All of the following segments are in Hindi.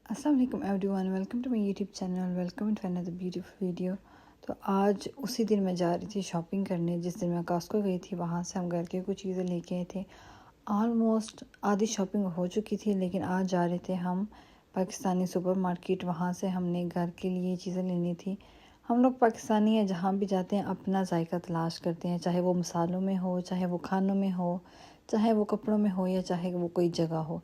अस्सलाम वालेकुम everyone, welcome to my YouTube channel, welcome to another beautiful video. तो आज उसी दिन मैं जा रही थी शॉपिंग करने जिस दिन मैं कॉस्को गई थी। वहाँ से हम घर के कुछ चीज़ें लेके आए थे। ऑलमोस्ट आधी शॉपिंग हो चुकी थी, लेकिन आज जा रहे थे हम पाकिस्तानी सुपर मार्केट। वहाँ से हमने घर के लिए चीज़ें लेनी थी। हम लोग पाकिस्तानी हैं, जहाँ भी जाते हैं अपना जायका तलाश करते हैं, चाहे वो मसालों में हो, चाहे वो खानों में हो, चाहे वो कपड़ों में हो, या चाहे वो कोई जगह हो।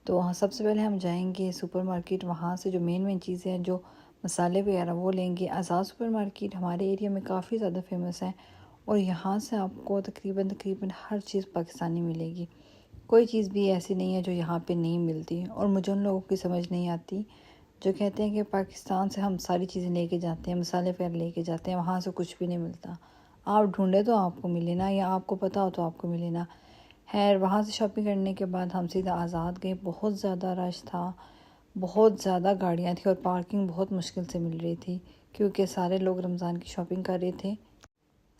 तो वहाँ सबसे पहले हम जाएंगे सुपर मार्केट। वहाँ से जो मेन चीज़ें हैं, जो मसाले वगैरह, वो लेंगे। आज़ाद सुपर मार्केट हमारे एरिया में काफ़ी ज़्यादा फेमस है और यहाँ से आपको तकरीबन हर चीज़ पाकिस्तानी मिलेगी। कोई चीज़ भी ऐसी नहीं है जो यहाँ पे नहीं मिलती। और मुझे उन लोगों की समझ नहीं आती जो कहते हैं कि पाकिस्तान से हम सारी चीज़ें लेके जाते हैं, मसाले वगैरह लेके जाते हैं, वहाँ से कुछ भी नहीं मिलता। आप ढूंढे तो आपको मिले ना, या आपको पता हो तो आपको मिले ना। खैर, वहाँ से शॉपिंग करने के बाद हम सीधा आज़ाद गए। बहुत ज़्यादा रश था, बहुत ज़्यादा गाड़ियाँ थी और पार्किंग बहुत मुश्किल से मिल रही थी क्योंकि सारे लोग रमज़ान की शॉपिंग कर रहे थे।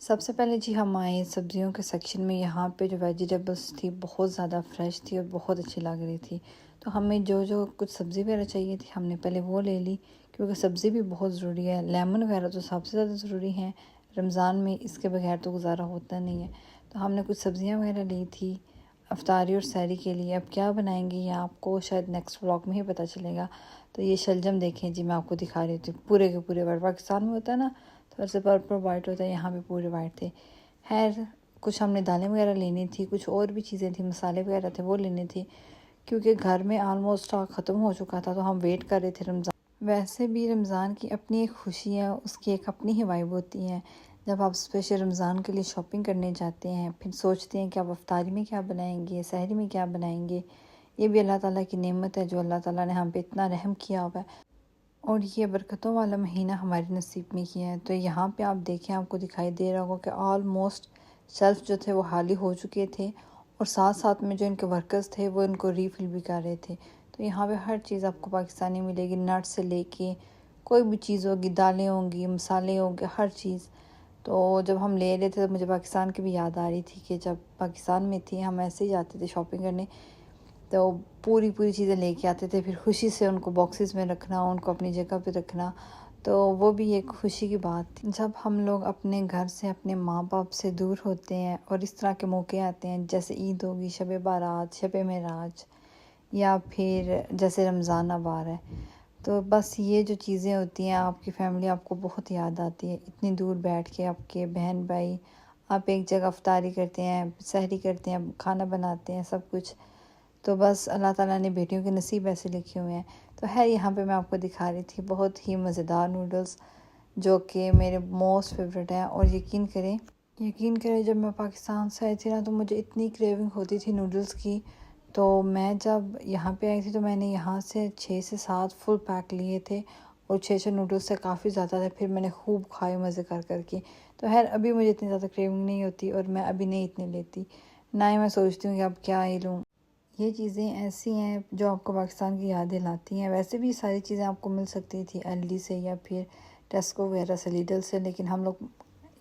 सबसे पहले जी हम आए सब्ज़ियों के सेक्शन में। यहाँ पे जो वेजिटेबल्स थी बहुत ज़्यादा फ्रेश थी और बहुत अच्छी लग रही थी। तो हमें जो जो कुछ सब्ज़ी वगैरह चाहिए थी हमने पहले वो ले ली, क्योंकि सब्ज़ी भी बहुत ज़रूरी है। लेमन वगैरह तो सबसे ज़्यादा ज़रूरी हैं रमज़ान में, इसके बगैर तो गुजारा होता नहीं है। तो हमने कुछ सब्ज़ियाँ वगैरह ली थी अफ्तारी और सहरी के लिए। अब क्या बनाएंगे ये आपको शायद नेक्स्ट व्लॉग में ही पता चलेगा। तो ये शलजम देखें जी, मैं आपको दिखा रही थी पूरे के पूरे वाइट। पाकिस्तान में होता है ना, थोड़ा सा पर्पल वाइट होता है, यहाँ पे पूरे वाइट थे। खैर, कुछ हमने दालें वगैरह लेनी थी, कुछ और भी चीज़ें थी, मसाले वगैरह थे, वो लेने थी क्योंकि घर में ऑलमोस्ट स्टॉक ख़त्म हो चुका था। तो हम वेट कर रहे थे रमज़ान। वैसे भी रमज़ान की अपनी एक खुशी है, उसकी एक अपनी ही वाइब होती है। जब आप स्पेशल रमज़ान के लिए शॉपिंग करने जाते हैं, फिर सोचते हैं कि आप अफ्तारी में क्या बनाएंगे, सहरी में क्या बनाएंगे। ये भी अल्लाह ताला की नेमत है जो अल्लाह ताला ने हम पे इतना रहम किया हुआ है, और ये बरकतों वाला महीना हमारे नसीब में किया है। तो यहाँ पे आप देखें, आपको दिखाई दे रहा होगा कि ऑलमोस्ट शेल्फ जो थे वो खाली हो चुके थे, और साथ साथ में जो इनके वर्कर्स थे वो इनको रीफ़िल भी कर रहे थे। तो यहाँ पे हर चीज़ आपको पाकिस्तानी मिलेगी, नट से लेके कोई भी चीज़ होगी, दालें होंगी, मसाले होंगे, हर चीज़। तो जब हम ले रहे थे तो मुझे पाकिस्तान की भी याद आ रही थी कि जब पाकिस्तान में थी हम ऐसे ही जाते थे शॉपिंग करने। तो पूरी पूरी चीज़ें लेके आते थे, फिर खुशी से उनको बॉक्सेस में रखना, उनको अपनी जगह पे रखना। तो वो भी एक खुशी की बात थी। जब हम लोग अपने घर से, अपने माँ बाप से दूर होते हैं और इस तरह के मौके आते हैं, जैसे ईद होगी, शब बारात, शब मेराज, या फिर जैसे रमज़ान अब आ रहा है, तो बस ये जो चीज़ें होती हैं, आपकी फ़ैमिली आपको बहुत याद आती है। इतनी दूर बैठ के आपके बहन भाई, आप एक जगह अफ्तारी करते हैं, सहरी करते हैं, खाना बनाते हैं, सब कुछ। तो बस अल्लाह ताला ने बेटियों के नसीब ऐसे लिखे हुए हैं। तो है, यहाँ पे मैं आपको दिखा रही थी बहुत ही मज़ेदार नूडल्स जो कि मेरे मोस्ट फेवरेट हैं। और यकीन करें जब मैं पाकिस्तान से आई थी ना, तो मुझे इतनी क्रेविंग होती थी नूडल्स की। तो मैं जब यहाँ पे आई थी तो मैंने यहाँ से 6 से 7 फुल पैक लिए थे, और 6 नूडल्स से काफ़ी ज़्यादा थे। फिर मैंने खूब खाए मज़े कर कर के। तो खैर, अभी मुझे इतनी ज़्यादा क्रेविंग नहीं होती और मैं अभी नहीं इतनी लेती, ना ही मैं सोचती हूँ कि अब क्या ही लूँ। ये चीज़ें ऐसी हैं जो आपको पाकिस्तान की यादें लाती हैं। वैसे भी सारी चीज़ें आपको मिल सकती थी एलडी से या फिर टेस्को वगैरह से, लिडल से, लेकिन हम लोग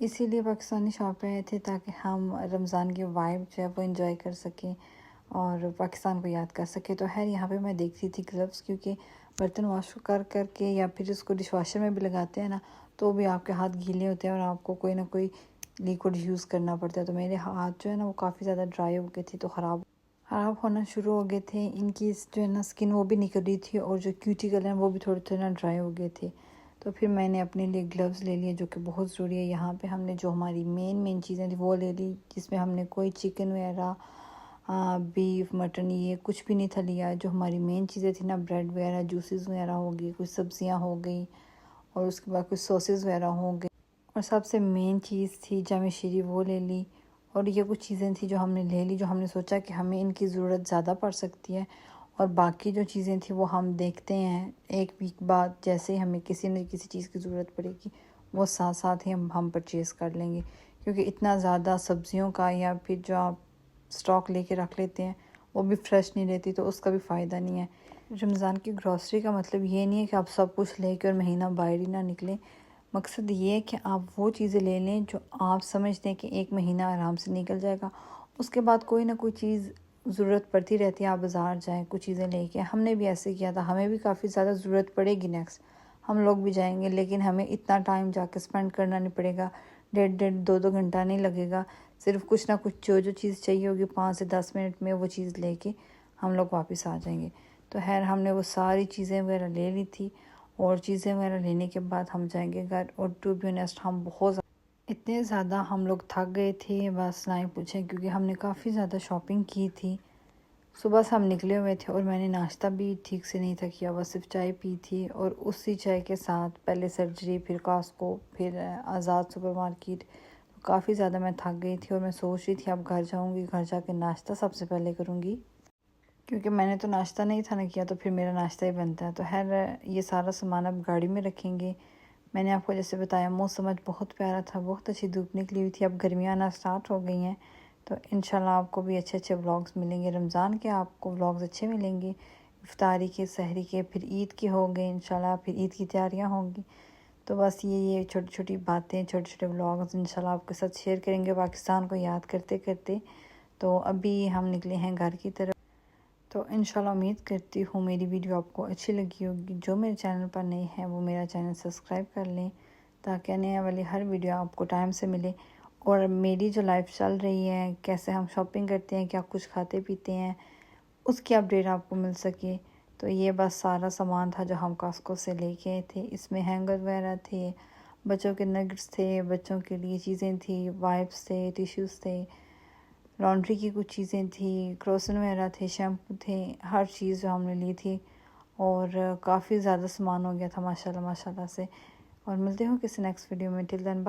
इसीलिए पाकिस्तानी शॉप पे आए थे ताकि हम रमज़ान की वाइब जो है वो इंजॉय कर सकें और पाकिस्तान को याद कर सकें। तो खैर, यहाँ पे मैं देख रही थी ग्लव्स, क्योंकि बर्तन वॉश कर कर के या फिर उसको डिश वॉशर में भी लगाते हैं ना, तो भी आपके हाथ गीले होते हैं और आपको कोई ना कोई लिक्विड यूज़ करना पड़ता है। तो मेरे हाथ जो है ना वो काफ़ी ज़्यादा ड्राई हो गए थे, तो ख़राब होना शुरू हो गए थे। इनकी जो है ना स्किन वो भी निकल रही थी, और जो क्यूटिकल हैं वो भी थोड़े थोड़े ना ड्राई हो गए थे। तो फिर मैंने अपने लिए ग्लव्स ले लिए जो कि बहुत ज़रूरी है। यहाँ पे हमने जो हमारी मेन चीज़ें थी वो ले ली, जिसमें हमने कोई चिकन वगैरह, बीफ, मटन, ये कुछ भी नहीं था लिया। जो हमारी मेन चीज़ें थी ना, ब्रेड वगैरह, जूसेस वगैरह हो गई, कुछ सब्जियाँ हो गई, और उसके बाद कुछ सॉसेस वगैरह हो गए, और सबसे मेन चीज़ थी जामे शीरी, वो ले ली। और ये कुछ चीज़ें थी जो हमने ले ली, जो हमने सोचा कि हमें इनकी ज़रूरत ज़्यादा पड़ सकती है, और बाकी जो चीज़ें थी वो हम देखते हैं एक वीक बाद, जैसे ही हमें किसी न किसी चीज़ की ज़रूरत पड़ेगी वो साथ साथ ही हम परचेज़ कर लेंगे। क्योंकि इतना ज़्यादा सब्जियों का या फिर जो आप स्टॉक लेके रख लेते हैं वो भी फ्रेश नहीं रहती, तो उसका भी फ़ायदा नहीं है। रमज़ान की ग्रॉसरी का मतलब ये नहीं है कि आप सब कुछ लेके और महीना बाहर ही ना निकलें। मकसद ये है कि आप वो चीज़ें ले लें जो आप समझते हैं कि एक महीना आराम से निकल जाएगा। उसके बाद कोई ना कोई चीज़ ज़रूरत पड़ती रहती है, आप बाज़ार जाएं कुछ चीज़ें लेके। हमने भी ऐसे किया था, हमें भी काफ़ी ज़्यादा ज़रूरत पड़ेगी नेक्स्ट, हम लोग भी जाएंगे, लेकिन हमें इतना टाइम जाके स्पेंड करना नहीं पड़ेगा, 1.5-2 घंटा नहीं लगेगा। सिर्फ कुछ ना कुछ जो चीज़ चाहिए होगी 5 से 10 मिनट में वो चीज़ लेके हम लोग वापस आ जाएंगे। तो खैर हमने वो सारी चीज़ें वगैरह ले ली थी, और चीज़ें वगैरह लेने के बाद हम जाएंगे घर। और टू बी ऑनेस्ट हम इतने ज़्यादा हम लोग थक गए थे, बस ना ही पूछें, क्योंकि हमने काफ़ी ज़्यादा शॉपिंग की थी। सुबह से हम निकले हुए थे और मैंने नाश्ता भी ठीक से नहीं था किया, बस सिर्फ चाय पी थी। और उसी चाय के साथ पहले सर्जरी, फिर कॉस्को, फिर आज़ाद सुपर मार्केट। तो काफ़ी ज़्यादा मैं थक गई थी और मैं सोच रही थी अब घर जाऊंगी, घर जाके नाश्ता सबसे पहले करूंगी, क्योंकि मैंने तो नाश्ता नहीं था ना किया, तो फिर मेरा नाश्ता ही बनता है। तो खैर ये सारा सामान अब गाड़ी में रखेंगे। मैंने आपको जैसे बताया मौसम आज बहुत प्यारा था, बहुत अच्छी धूप निकली हुई थी। अब गर्मियाँ आना स्टार्ट हो गई हैं, तो इंशाल्लाह आपको भी अच्छे अच्छे व्लॉग्स मिलेंगे। रमज़ान के आपको व्लॉग्स अच्छे मिलेंगे, इफ्तारी के, सहरी के, फिर ईद के हो गए इंशाल्लाह, फिर ईद की तैयारियां होंगी। तो बस ये छोटी छोटी बातें, छोटे छोटे व्लॉग्स इंशाल्लाह आपके साथ शेयर करेंगे पाकिस्तान को याद करते करते। तो अभी हम निकले हैं घर की तरफ। तो इंशाल्लाह उम्मीद करती हूँ मेरी वीडियो आपको अच्छी लगी होगी। जो मेरे चैनल पर नए हैं वो मेरा चैनल सब्सक्राइब कर लें, ताकि आने वाली हर वीडियो आपको टाइम से मिले। और मेरी जो लाइफ चल रही है, कैसे हम शॉपिंग करते हैं, क्या कुछ खाते पीते हैं, उसकी अपडेट आपको मिल सके। तो ये बस सारा सामान था जो हम कॉस्को से लेके आए थे। इसमें हैंगर वगैरह थे, बच्चों के नगेट्स थे, बच्चों के लिए चीज़ें थी, वाइप्स थे, टिश्यूज़ थे, लॉन्ड्री की कुछ चीज़ें थी, क्रोसन वगैरह थे, शैम्पू थे, हर चीज़ जो हमने ली थी। और काफ़ी ज़्यादा सामान हो गया था माशाल्लाह माशाल्लाह से। और मिलते हो किसी नेक्स्ट वीडियो में। Till then bye.